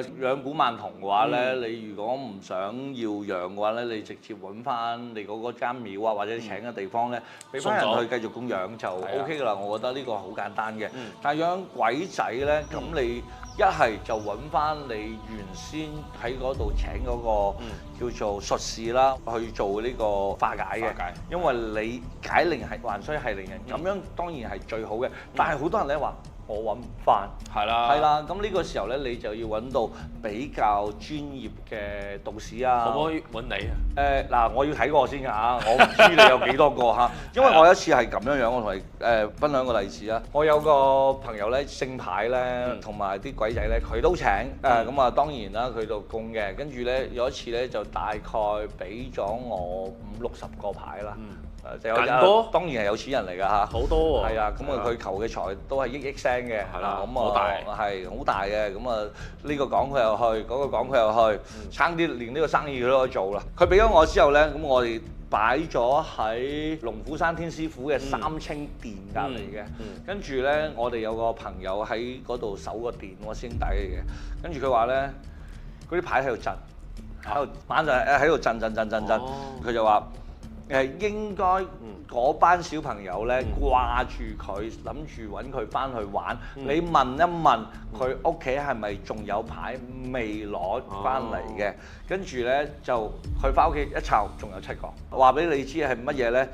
養古曼童嘅話咧，你如果唔想要養嘅話咧，你直接揾翻你嗰間廟啊，或者請嘅地方咧，俾翻人去繼續供養就 OK 噶啦。我覺得呢個好簡單嘅。但係養鬼仔咧，咁你一係就揾翻你原先喺嗰度請嗰個叫做術士啦，去做呢個化解嘅。因為你解鈴係還須係鈴人，咁樣當然係最好嘅。但係好多人咧話，我揾唔翻，係啦，咁呢個時候咧，你就要揾到比較專業嘅道士啊。可唔可以揾你啊？嗱，我要睇過先㗎嚇，我唔知你有幾多個嚇，因為我有一次係咁樣樣，我同你分享個例子啊。我有個朋友咧，聖牌咧，同埋啲鬼仔咧，佢都請咁啊，當然啦，佢度供嘅。跟住咧有一次咧，就大概俾咗我50-60個牌啦。咁多？當然係有錢人嚟㗎嚇，好多喎。係啊，咁啊佢求嘅財都係億聲嘅，係啦，咁好大，係好大嘅，咁啊呢個講佢又去，嗰個講佢又去，差啲連呢個生意佢都可以做啦。佢俾咗我之後咧，咁我哋擺咗喺龍虎山天師傅嘅三清殿隔離嘅，跟住咧我哋有個朋友喺嗰度守個殿，我師兄弟嚟嘅，跟住佢話咧嗰啲牌喺度震，喺度晚就喺度震，佢就話。應該嗰班小朋友咧掛住佢，諗住揾佢翻去玩。你問一問佢屋企係咪仲有牌未攞翻嚟嘅？跟住咧就佢翻屋企一摷，仲有7個。話俾你知係乜嘢咧？